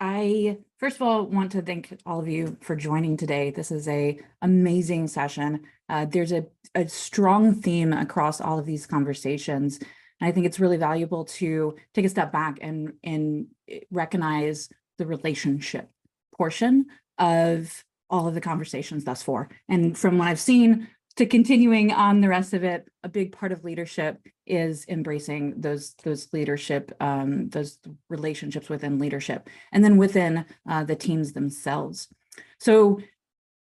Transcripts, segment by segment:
I, first of all, want to thank all of you for joining today. This is an amazing session. There's a strong theme across all of these conversations. And I think it's really valuable to take a step back and recognize the relationship portion of all of the conversations thus far. And from what I've seen to continuing on the rest of it, a big part of leadership is embracing those leadership, those relationships within leadership, and then within the teams themselves. So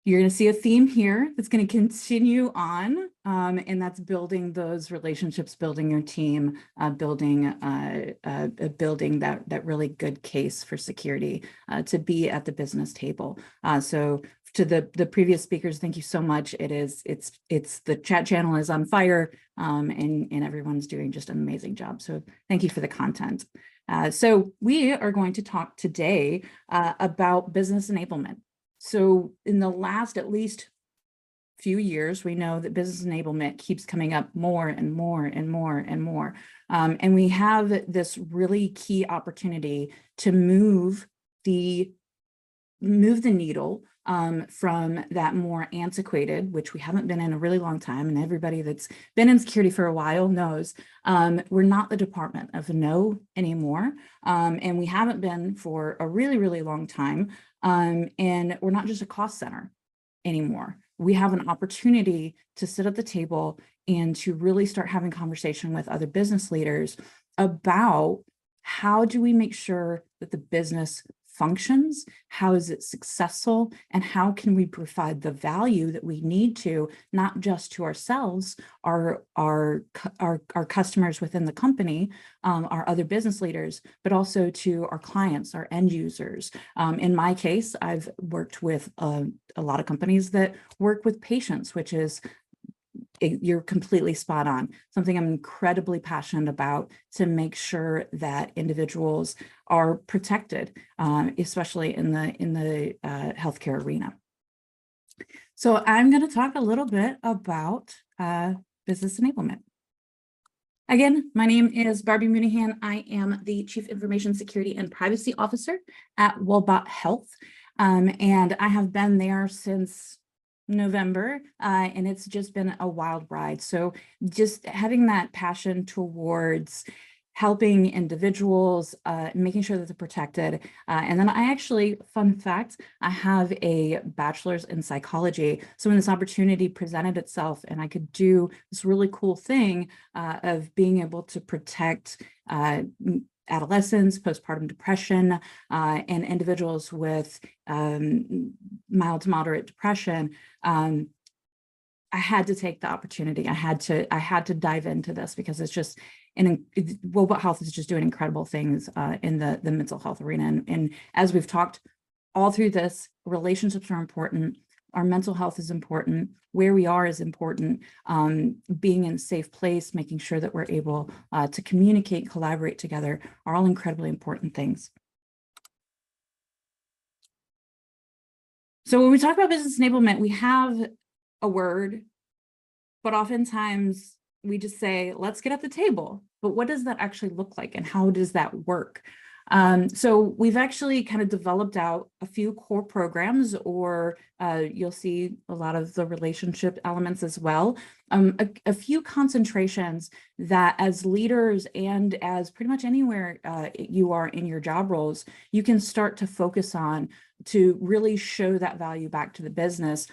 you're going to see a theme here that's going to continue on, and that's building those relationships, building your team, building that really good case for security to be at the business table. So to the previous speakers, thank you so much. It's the chat channel is on fire, and everyone's doing just an amazing job. So thank you for the content. So we are going to talk today about business enablement. So in the last at least few years, we know that business enablement keeps coming up more and more and more and more. And we have this really key opportunity to move the needle from that more antiquated, which we haven't been in a really long time, and everybody that's been in security for a while knows we're not the department of no anymore, and we haven't been for a really, really long time, and we're not just a cost center anymore. We have an opportunity to sit at the table and to really start having conversation with other business leaders about how do we make sure that the business functions, how is it successful, and how can we provide the value that we need to, not just to ourselves, our customers within the company, our other business leaders, but also to our clients, our end users. In my case, I've worked with a lot of companies that work with patients, which is you're completely spot on. Something I'm incredibly passionate about to make sure that individuals are protected, especially in the healthcare arena. So I'm going to talk a little bit about business enablement. Again, my name is Barbee Mooneyhan. I am the Chief Information Security and Privacy Officer at Wellbot Health, and I have been there since November, and it's just been a wild ride. So just having that passion towards helping individuals, making sure that they're protected. And then I actually, fun fact, I have a bachelor's in psychology. So when this opportunity presented itself and I could do this really cool thing of being able to protect adolescents, postpartum depression, and individuals with mild to moderate depression, I had to take the opportunity. I had to dive into this because it's just, Wellbot Health is just doing incredible things in the mental health arena. And as we've talked all through this, relationships are important. Our mental health is important. Where we are is important. Being in a safe place, making sure that we're able to communicate, collaborate together are all incredibly important things. So when we talk about business enablement, we have a word, but oftentimes we just say, let's get at the table. But what does that actually look like and how does that work? So we've actually kind of developed out a few core programs, or you'll see a lot of the relationship elements as well. A few concentrations that as leaders and as pretty much anywhere you are in your job roles, you can start to focus on to really show that value back to the business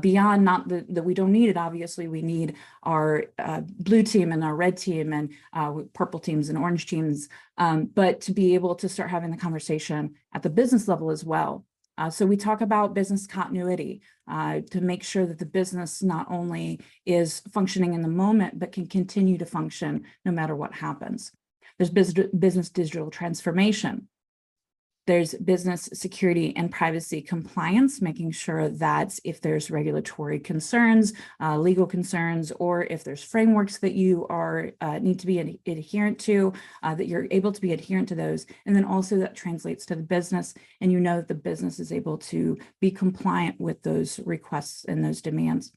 beyond not that we don't need it. Obviously, we need our blue team and our red team and purple teams and orange teams, but to be able to start having the conversation at the business level as well. So we talk about business continuity to make sure that the business not only is functioning in the moment, but can continue to function no matter what happens. There's business digital transformation. There's business security and privacy compliance, making sure that if there's regulatory concerns, legal concerns, or if there's frameworks that you are need to be adherent to, that you're able to be adherent to those. And then also that translates to the business, and you know that the business is able to be compliant with those requests and those demands.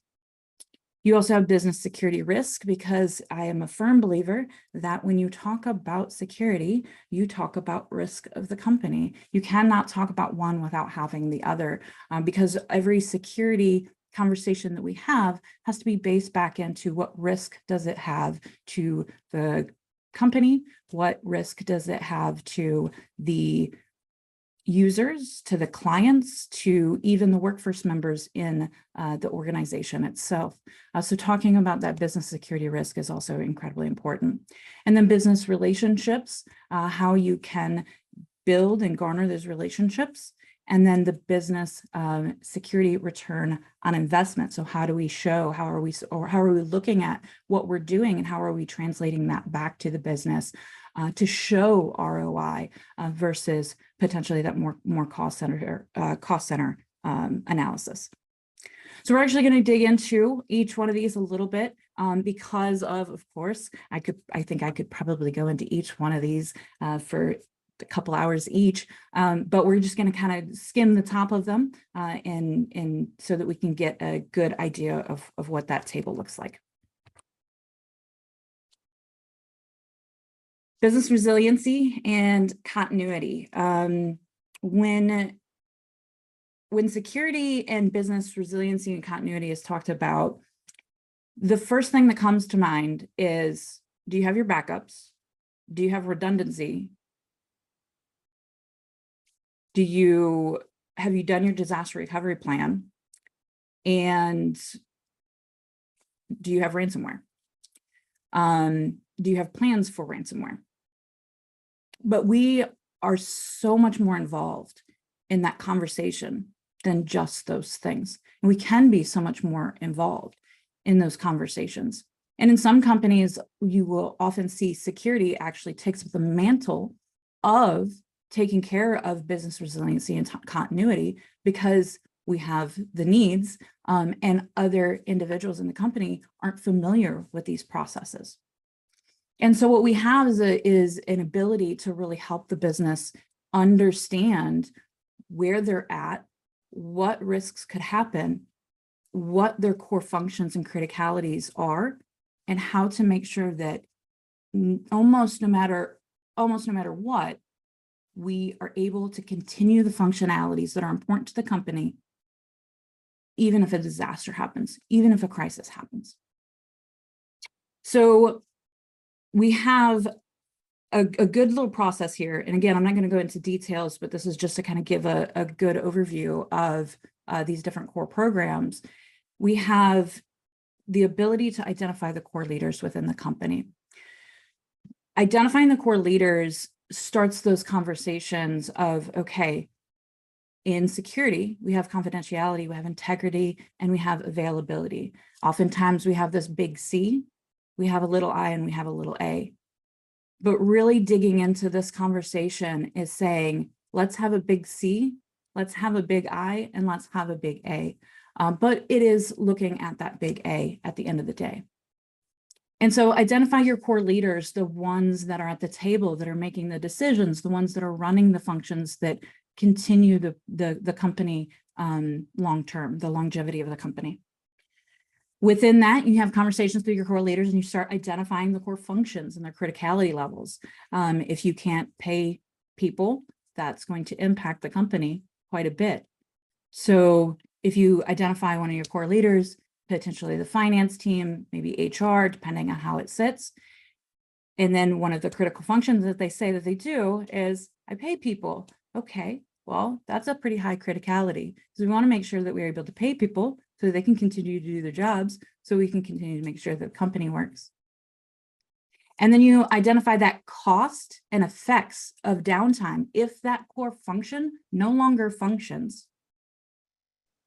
You also have business security risk, because I am a firm believer that when you talk about security, you talk about risk of the company. You cannot talk about one without having the other, because every security conversation that we have has to be based back into what risk does it have to the company, what risk does it have to the users, to the clients, to even the workforce members in the organization itself. So talking about that business security risk is also incredibly important. And then business relationships, how you can build and garner those relationships. And then the business security return on investment. So how do we show, how are we looking at what we're doing, and how are we translating that back to the business to show ROI versus potentially that more cost center analysis. So we're actually going to dig into each one of these a little bit because of course, I think I could probably go into each one of these for a couple hours each, but we're just going to kind of skim the top of them and so that we can get a good idea of what that table looks like. Business resiliency and continuity. When security and business resiliency and continuity is talked about, the first thing that comes to mind is, do you have your backups? Do you have redundancy? Have you done your disaster recovery plan? And do you have ransomware? Do you have plans for ransomware? But we are so much more involved in that conversation than just those things. And we can be so much more involved in those conversations. And in some companies, you will often see security actually takes up the mantle of taking care of business resiliency and continuity, because we have the needs and other individuals in the company aren't familiar with these processes. And so what we have is an ability to really help the business understand where they're at, what risks could happen, what their core functions and criticalities are, and how to make sure that almost no matter what, we are able to continue the functionalities that are important to the company, even if a disaster happens, even if a crisis happens. So we have a good little process here. And again, I'm not going to go into details, but this is just to kind of give a good overview of these different core programs. We have the ability to identify the core leaders within the company. Identifying the core leaders starts those conversations of, okay, in security, we have confidentiality, we have integrity, and we have availability. Oftentimes we have this big C, we have a little I, and we have a little a. But really digging into this conversation is saying, let's have a big C, let's have a big I, and let's have a big A. But it is looking at that big A at the end of the day. And so identify your core leaders, the ones that are at the table, that are making the decisions, the ones that are running the functions that continue the company long-term, the longevity of the company. Within that, you have conversations with your core leaders and you start identifying the core functions and their criticality levels. If you can't pay people, that's going to impact the company quite a bit. So if you identify one of your core leaders, potentially the finance team, maybe HR, depending on how it sits. And then one of the critical functions that they say that they do is, I pay people. Okay, well, that's a pretty high criticality. So we want to make sure that we're able to pay people so they can continue to do their jobs, so we can continue to make sure that the company works. And then you identify that cost and effects of downtime. If that core function no longer functions,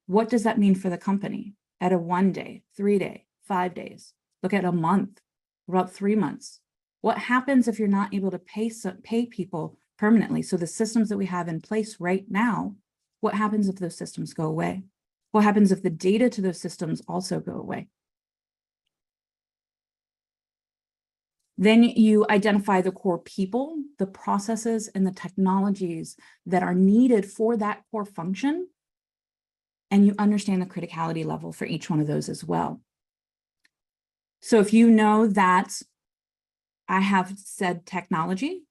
what does that mean for the company? At a 1 day, 3 day, 5 days, look at a month, about 3 months. What happens if you're not able to pay people permanently? So the systems that we have in place right now, what happens if those systems go away? What happens if the data to those systems also go away? Then you identify the core people, the processes, and the technologies that are needed for that core function. And you understand the criticality level for each one of those as well. So if you know that I have said technology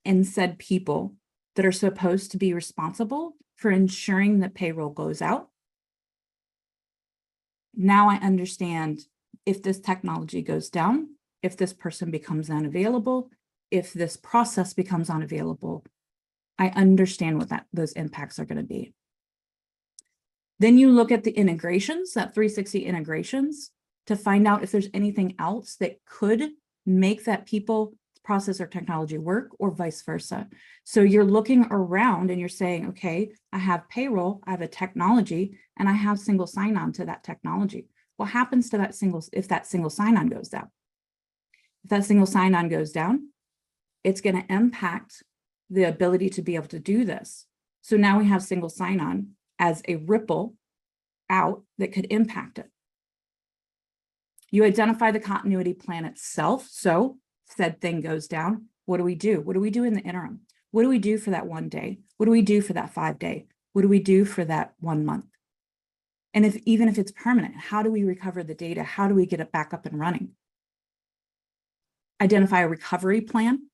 and said people that are supposed to be responsible for ensuring that payroll goes out, now I understand if this technology goes down, if this person becomes unavailable, if this process becomes unavailable, I understand what those impacts are going to be. Then you look at the integrations, that 360 integrations, to find out if there's anything else that could make that people, process, or technology work, or vice versa. So you're looking around and you're saying, okay, I have payroll, I have a technology, and I have single sign-on to that technology. What happens to that if that single sign-on goes down? If that single sign-on goes down, it's going to impact the ability to be able to do this. So now we have single sign-on as a ripple out that could impact it. You identify the continuity plan itself. So said thing goes down. What do we do? What do we do in the interim? What do we do for that 1 day? What do we do for that 5 day? What do we do for that 1 month? And even if it's permanent, how do we recover the data? How do we get it back up and running? Identify a recovery plan.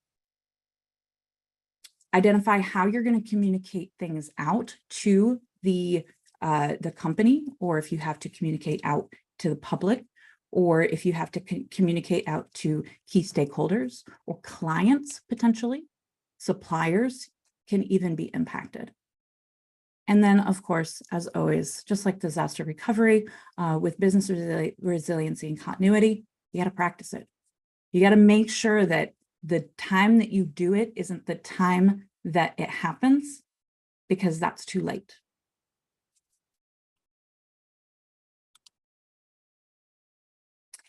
Identify how you're going to communicate things out to the company, or if you have to communicate out to the public, or if you have to communicate out to key stakeholders or clients, potentially. Suppliers can even be impacted. And then, of course, as always, just like disaster recovery, with business resiliency and continuity, you got to practice it. You got to make sure that the time that you do it isn't the time that it happens, because that's too late.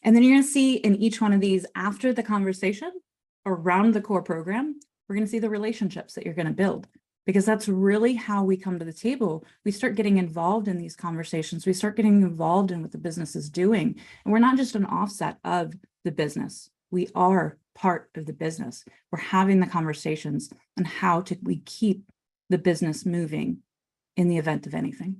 And then you're going to see in each one of these, after the conversation around the core program, we're going to see the relationships that you're going to build, because that's really how we come to the table. We start getting involved in these conversations. We start getting involved in what the business is doing. And we're not just an offset of the business. We are part of the business. We're having the conversations on how we keep the business moving in the event of anything.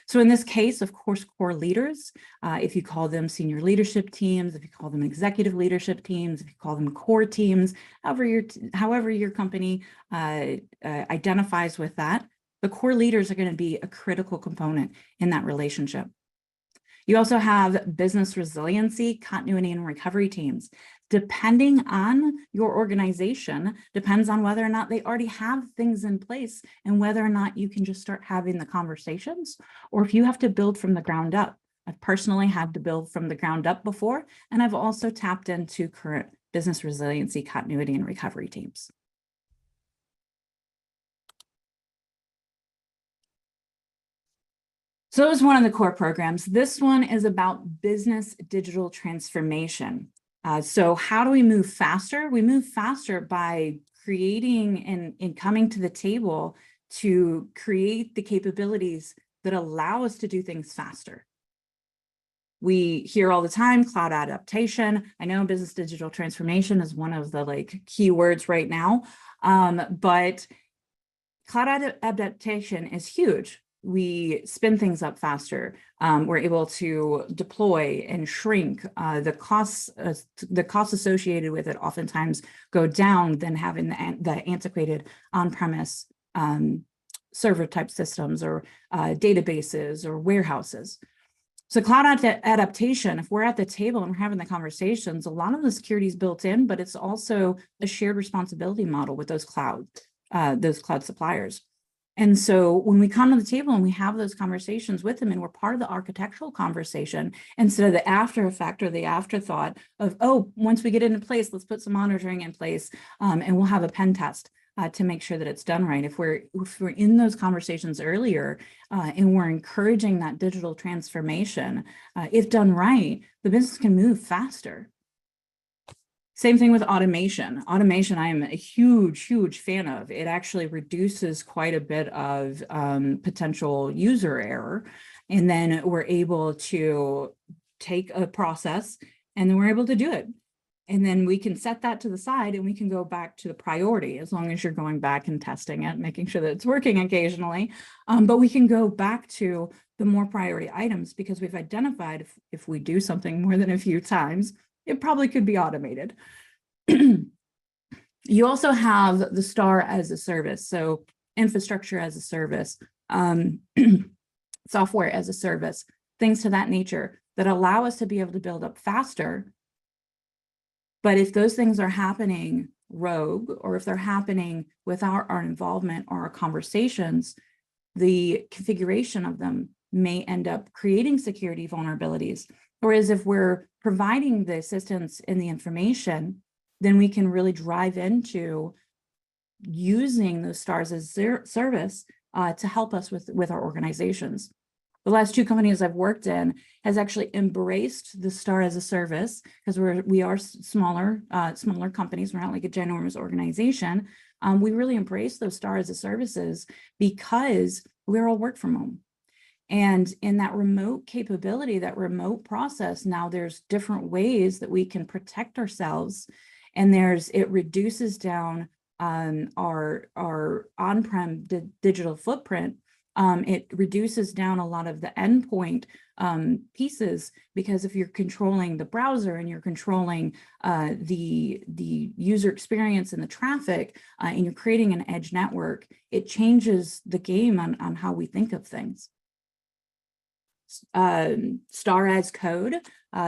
So in this case, of course, core leaders, if you call them senior leadership teams, if you call them executive leadership teams, if you call them core teams, however your company identifies with that, the core leaders are going to be a critical component in that relationship. You also have business resiliency, continuity, and recovery teams. Depending on your organization, depends on whether or not they already have things in place and whether or not you can just start having the conversations, or if you have to build from the ground up. I've personally had to build from the ground up before, and I've also tapped into current business resiliency, continuity, and recovery teams. So that was one of the core programs. This one is about business digital transformation. So how do we move faster? We move faster by creating and coming to the table to create the capabilities that allow us to do things faster. We hear all the time, cloud adaptation. I know business digital transformation is one of the keywords right now, but cloud adaptation is huge. We spin things up faster. We're able to deploy and shrink. The costs associated with it oftentimes go down than having the antiquated on-premise server type systems or databases or warehouses. So cloud adaptation, if we're at the table and we're having the conversations, a lot of the security is built in, but it's also a shared responsibility model with those cloud suppliers. And so when we come to the table and we have those conversations with them and we're part of the architectural conversation, instead of the after effect or the afterthought of, oh, once we get it in place, let's put some monitoring in place and we'll have a pen test to make sure that it's done right. If we're in those conversations earlier and we're encouraging that digital transformation, if done right, the business can move faster. Same thing with automation. Automation, I am a huge, huge fan of. It actually reduces quite a bit of potential user error. And then we're able to take a process and then we're able to do it And then we can set that to the side and we can go back to the priority, as long as you're going back and testing it, making sure that it's working occasionally. But we can go back to the more priority items, because we've identified if we do something more than a few times, it probably could be automated. You also have the STAR as a service. So infrastructure as a service, software as a service, things to that nature that allow us to be able to build up faster. But if those things are happening rogue, or if they're happening without our involvement or our conversations, the configuration of them may end up creating security vulnerabilities. Whereas if we're providing the assistance in the information, then we can really drive into using those stars as service to help us with our organizations. The last two companies I've worked in has actually embraced the STAR as a service, because we are smaller companies. We're not like a ginormous organization. We really embrace those STAR as a services because we're all work from home. And in that remote capability, that remote process, now there's different ways that we can protect ourselves. And it reduces down our on-prem digital footprint. It reduces down a lot of the endpoint pieces, because if you're controlling the browser and you're controlling the user experience and the traffic, and you're creating an edge network, it changes the game on how we think of things. STAR as code.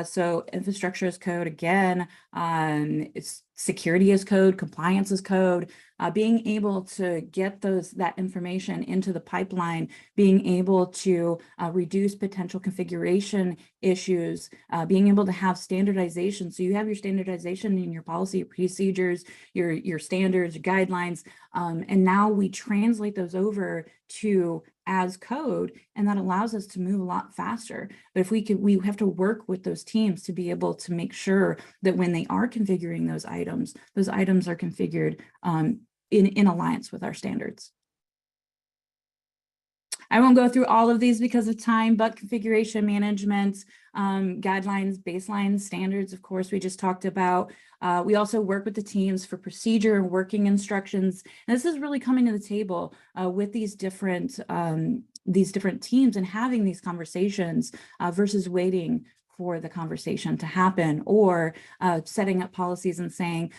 So infrastructure as code, again, it's security as code, compliance as code, being able to get that information into the pipeline, being able to reduce potential configuration issues, being able to have standardization. So you have your standardization in your policy, your procedures, your standards, your guidelines, and now we translate those over to as code, and that allows us to move a lot faster. But if we have to work with those teams to be able to make sure that when they are configuring those items are configured in alliance with our standards. I won't go through all of these because of time, but configuration management, guidelines, baselines, standards, of course, we just talked about. We also work with the teams for procedure and working instructions. And this is really coming to the table with these different teams and having these conversations versus waiting for the conversation to happen, or setting up policies and saying,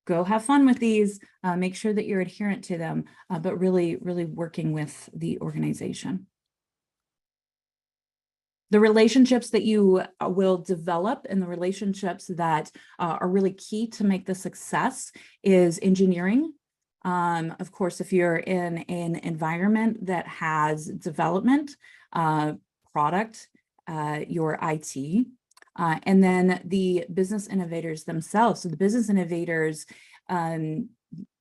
go have fun with these, make sure that you're adherent to them, but really, really working with the organization. The relationships that you will develop and the relationships that are really key to make the success is engineering. Of course, if you're in an environment that has development, product, your IT, and then the business innovators themselves. So the business innovators, they're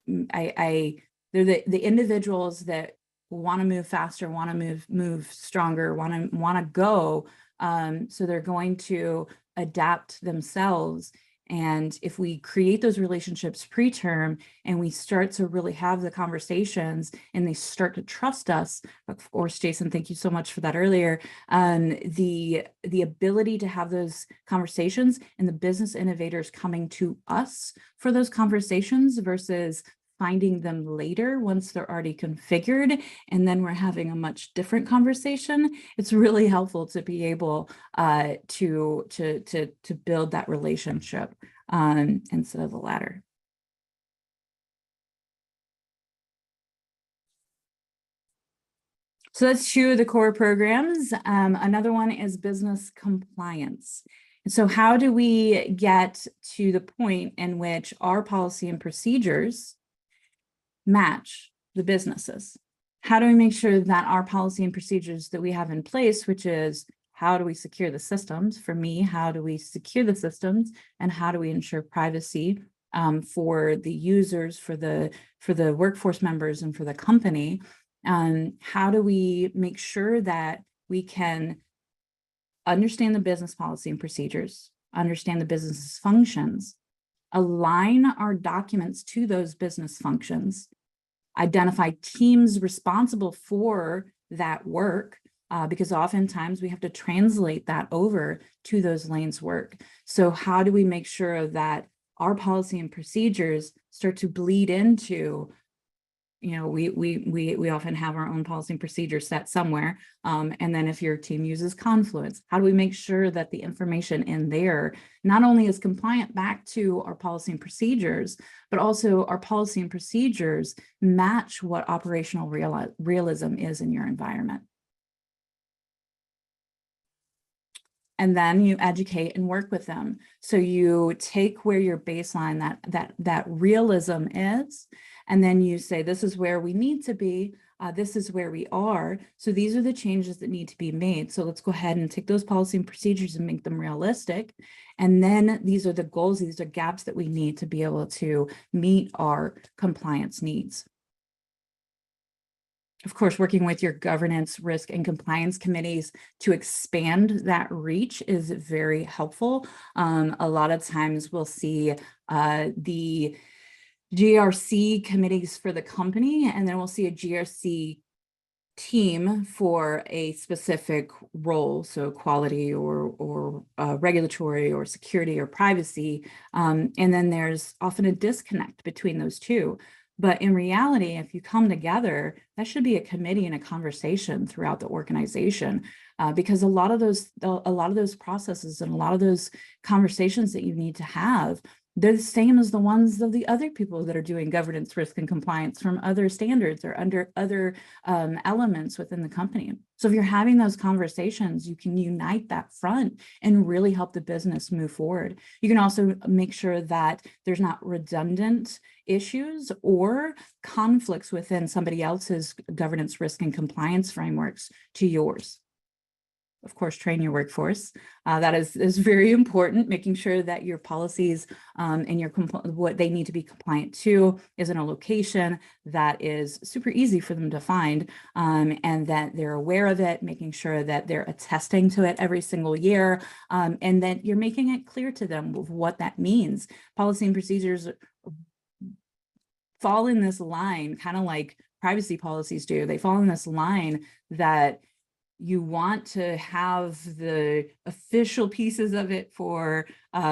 the individuals that want to move faster, want to move stronger, want to go. So they're going to adapt themselves. And if we create those relationships preterm and we start to really have the conversations and they start to trust us, of course, Jason, thank you so much for that earlier, the ability to have those conversations and the business innovators coming to us for those conversations versus finding them later once they're already configured, and then we're having a much different conversation. It's really helpful to be able to build that relationship instead of the latter. So that's two of the core programs. Another one is business compliance. And so how do we get to the point in which our policy and procedures match the businesses? How do we make sure that our policy and procedures that we have in place, which is how do we secure the systems? For me, how do we secure the systems, and how do we ensure privacy for the users, for the workforce members, and for the company? How do we make sure that we can understand the business policy and procedures, understand the business's functions, align our documents to those business functions, identify teams responsible for that work, because oftentimes we have to translate that over to those lanes work. So how do we make sure that our policy and procedures start to bleed into, we often have our own policy and procedure set somewhere. And then if your team uses Confluence, how do we make sure that the information in there not only is compliant back to our policy and procedures, but also our policy and procedures match what operational realism is in your environment? And then you educate and work with them. So you take where your baseline, that realism is, and then you say, this is where we need to be, this is where we are. So these are the changes that need to be made. So let's go ahead and take those policy and procedures and make them realistic. And then these are the goals, these are gaps that we need to be able to meet our compliance needs. Of course, working with your governance, risk, and compliance committees to expand that reach is very helpful. A lot of times we'll see the GRC committees for the company, and then we'll see a GRC team for a specific role, so quality or regulatory or security or privacy. And then there's often a disconnect between those two. But in reality, if you come together, that should be a committee and a conversation throughout the organization, because a lot of those processes and a lot of those conversations that you need to have, they're the same as the ones of the other people that are doing governance, risk, and compliance from other standards or under other elements within the company. So if you're having those conversations, you can unite that front and really help the business move forward. You can also make sure that there's not redundant issues or conflicts within somebody else's governance, risk, and compliance frameworks to yours. Of course, train your workforce. That is very important, making sure that your policies and what they need to be compliant to is in a location that is super easy for them to find, and that they're aware of it, making sure that they're attesting to it every single year, and that you're making it clear to them of what that means. Policy and procedures fall in this line, kind of like privacy policies do. They fall in this line that you want to have the official pieces of it for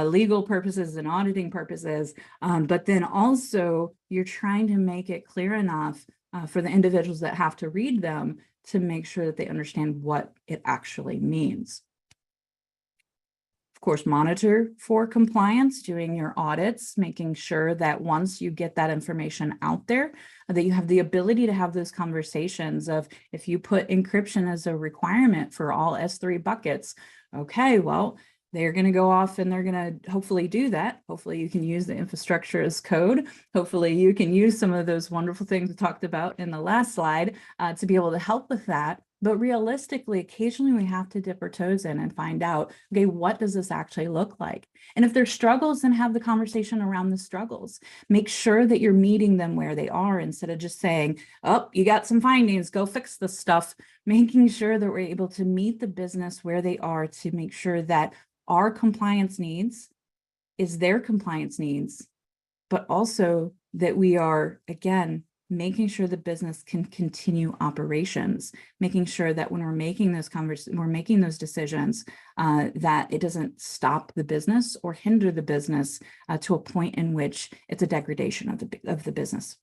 legal purposes and auditing purposes, but then also you're trying to make it clear enough for the individuals that have to read them to make sure that they understand what it actually means. Of course, monitor for compliance, doing your audits, making sure that once you get that information out there, that you have the ability to have those conversations of, if you put encryption as a requirement for all S3 buckets, okay, well, they're going to go off and they're going to hopefully do that. Hopefully you can use the infrastructure as code. Hopefully you can use some of those wonderful things we talked about in the last slide to be able to help with that. But realistically, occasionally we have to dip our toes in and find out, okay, what does this actually look like? And if there's struggles, then have the conversation around the struggles. Make sure that you're meeting them where they are instead of just saying, oh, you got some findings, go fix this stuff. Making sure that we're able to meet the business where they are to make sure that our compliance needs is their compliance needs, but also that we are, again, making sure the business can continue operations, making sure that when we're making those decisions, that it doesn't stop the business or hinder the business to a point in which it's a degradation of the business.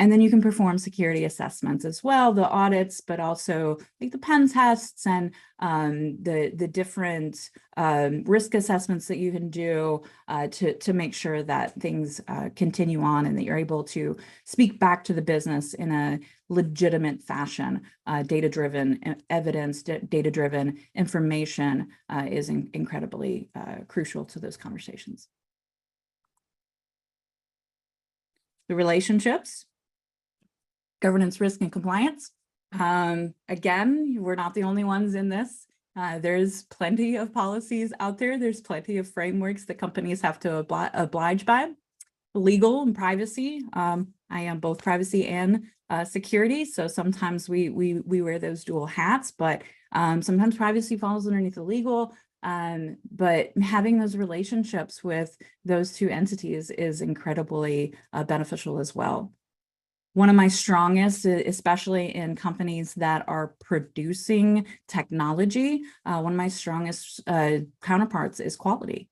And then you can perform security assessments as well, the audits, but also like the pen tests and the different risk assessments that you can do to make sure that things continue on and that you're able to speak back to the business in a legitimate fashion. Data-driven evidence, data-driven information is incredibly crucial to those conversations. The relationships. Governance, risk, and compliance. Again, we're not the only ones in this. There's plenty of policies out there. There's plenty of frameworks that companies have to oblige by. Legal and privacy. I am both privacy and security. So sometimes we wear those dual hats, but sometimes privacy falls underneath the legal. But having those relationships with those two entities is incredibly beneficial as well. One of my strongest, especially in companies that are producing technology, one of my strongest counterparts is quality.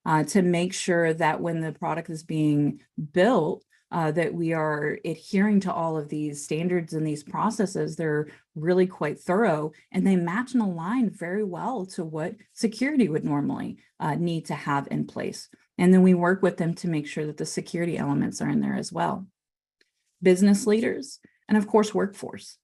to make sure that when the product is being built, that we are adhering to all of these standards and these processes. They're really quite thorough, and they match and align very well to what security would normally need to have in place. And then we work with them to make sure that the security elements are in there as well. Business leaders, and of course, workforce.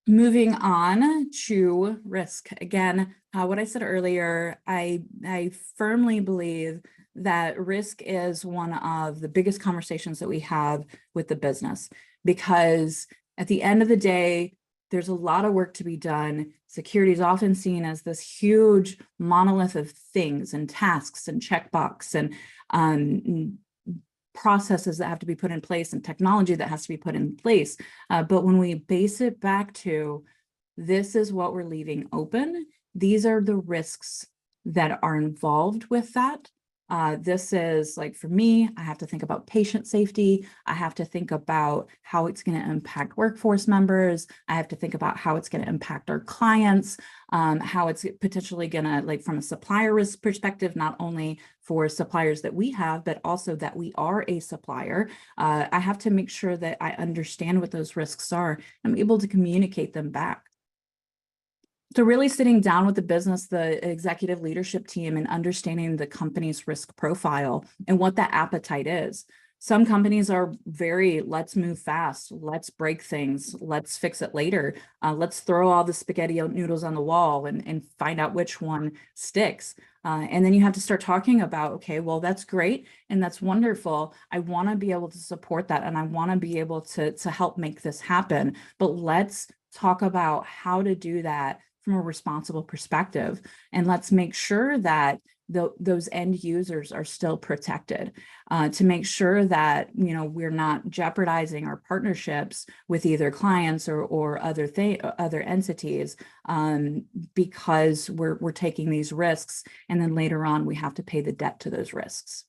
Moving on to risk. Again, what I said earlier, I firmly believe that risk is one of the biggest conversations that we have with the business, because at the end of the day, there's a lot of work to be done. Security is often seen as this huge monolith of things and tasks and checkbox and processes that have to be put in place and technology that has to be put in place. But when we base it back to, this is what we're leaving open, these are the risks that are involved with that. This is, like, for me, I have to think about patient safety. I have to think about how it's going to impact workforce members. I have to think about how it's going to impact our clients, how it's potentially going to, like, from a supplier risk perspective, not only for suppliers that we have, but also that we are a supplier. I have to make sure that I understand what those risks are. I'm able to communicate them back. So really sitting down with the business, the executive leadership team, and understanding the company's risk profile and what that appetite is. Some companies are very, let's move fast, let's break things, let's fix it later. Let's throw all the spaghetti noodles on the wall and find out which one sticks. And then you have to start talking about, okay, well, that's great and that's wonderful. I want to be able to support that, and I want to be able to help make this happen. But let's talk about how to do that from a responsible perspective. And let's make sure that those end users are still protected, to make sure that, you know, we're not jeopardizing our partnerships with either clients or other entities, because we're taking these risks, and then later on we have to pay the debt to those risks.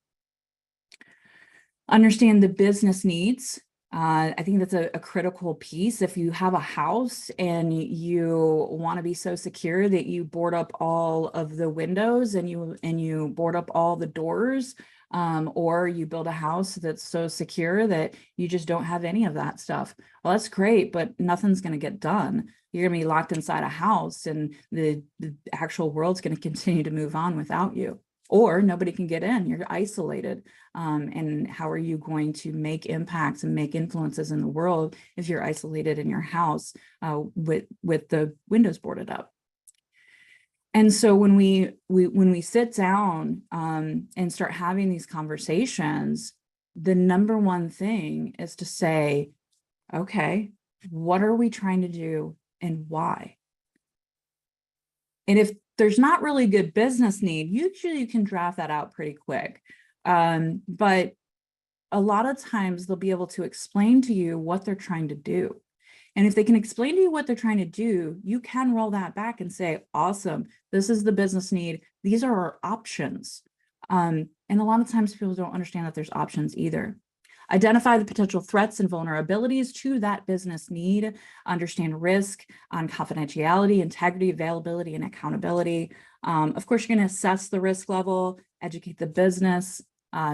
Understand the business needs. I think that's a critical piece. If you have a house and you want to be so secure that you board up all of the windows and you board up all the doors, or you build a house that's so secure that you just don't have any of that stuff, well, that's great, but nothing's going to get done. You're going to be locked inside a house, and the actual world's going to continue to move on without you. Or nobody can get in, you're isolated. And how are you going to make impacts and make influences in the world if you're isolated in your house with the windows boarded up? And so when we sit down and start having these conversations, the number one thing is to say, okay, what are we trying to do and why? And if there's not really good business need, usually you can draft that out pretty quick. But a lot of times they'll be able to explain to you what they're trying to do. And if they can explain to you what they're trying to do, you can roll that back and say, awesome, this is the business need. These are our options. And a lot of times people don't understand that there's options either. Identify the potential threats and vulnerabilities to that business need, understand risk on confidentiality, integrity, availability, and accountability. Of course, you're going to assess the risk level, educate the business,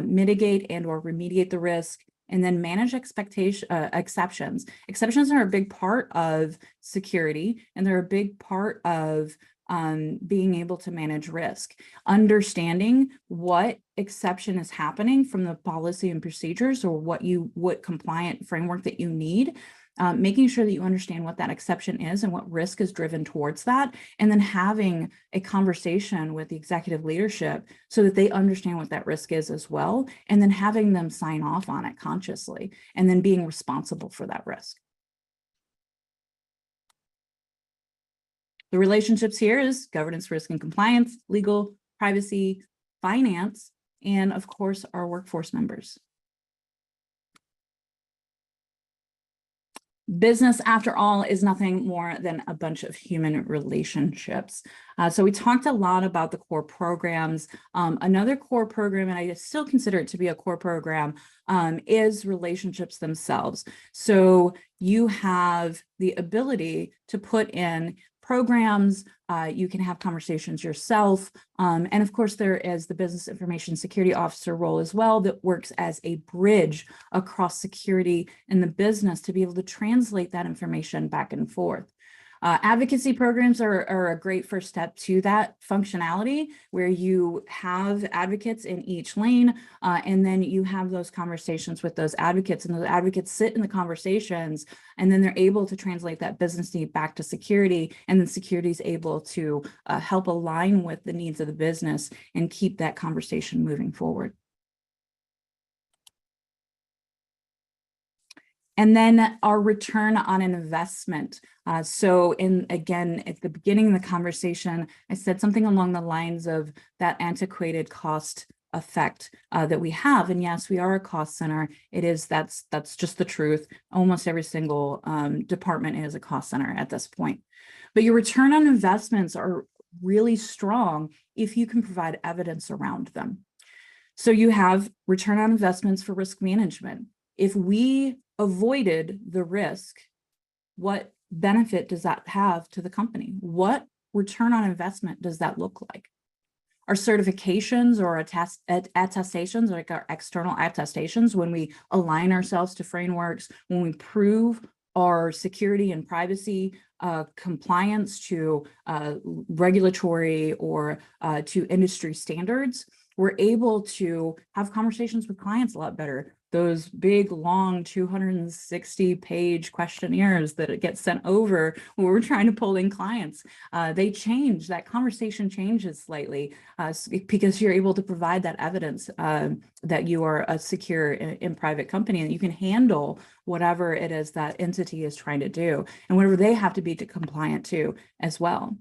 mitigate and or remediate the risk, and then manage exceptions. Exceptions are a big part of security, and they're a big part of being able to manage risk. Understanding what exception is happening from the policy and procedures, or what compliant framework that you need, making sure that you understand what that exception is and what risk is driven towards that, and then having a conversation with the executive leadership so that they understand what that risk is as well, and then having them sign off on it consciously, and then being responsible for that risk. The relationships here is governance, risk, and compliance, legal, privacy, finance, and of course, our workforce members. Business, after all, is nothing more than a bunch of human relationships. So we talked a lot about the core programs. Another core program, and I still consider it to be a core program, is relationships themselves. So you have the ability to put in programs, you can have conversations yourself, and of course there is the Business Information Security Officer role as well that works as a bridge across security in the business to be able to translate that information back and forth. Advocacy programs are a great first step to that functionality, where you have advocates in each lane, and then you have those conversations with those advocates, and those advocates sit in the conversations, and then they're able to translate that business need back to security, and then security is able to help align with the needs of the business and keep that conversation moving forward. And then our return on investment. So again, at the beginning of the conversation, I said something along the lines of that antiquated cost effect that we have. And yes, we are a cost center. That's just the truth. Almost every single department is a cost center at this point. But your return on investments are really strong if you can provide evidence around them. So you have return on investments for risk management. If we avoided the risk, what benefit does that have to the company? What return on investment does that look like? Our certifications or attestations, like our external attestations, when we align ourselves to frameworks, when we prove our security and privacy compliance to regulatory or to industry standards, we're able to have conversations with clients a lot better. Those big, long 260-page questionnaires that get sent over when we're trying to pull in clients, they change. That conversation changes slightly because you're able to provide that evidence that you are a secure in private company and you can handle whatever it is that entity is trying to do and whatever they have to be compliant to as well.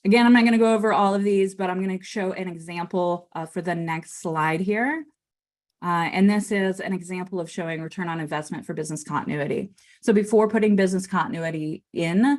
Again, I'm not going to go over all of these, but I'm going to show an example for the next slide here. And this is an example of showing return on investment for business continuity. So before putting business continuity in,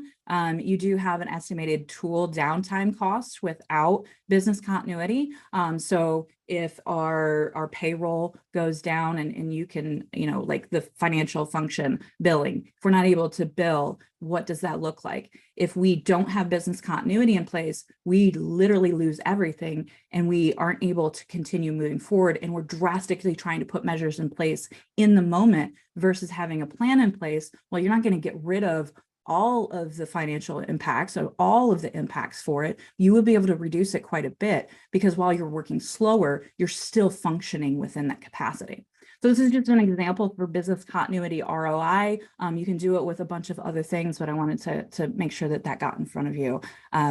you do have an estimated tool downtime cost without business continuity. So if our payroll goes down and you can, like the financial function billing, if we're not able to bill, what does that look like? If we don't have business continuity in place, we literally lose everything and we aren't able to continue moving forward. And we're drastically trying to put measures in place in the moment versus having a plan in place. Well, you're not going to get rid of all of the financial impacts or all of the impacts for it. You will be able to reduce it quite a bit because while you're working slower, you're still functioning within that capacity. So this is just an example for business continuity ROI. You can do it with a bunch of other things, but I wanted to make sure that got in front of you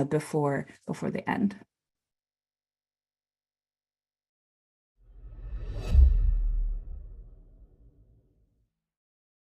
before the end.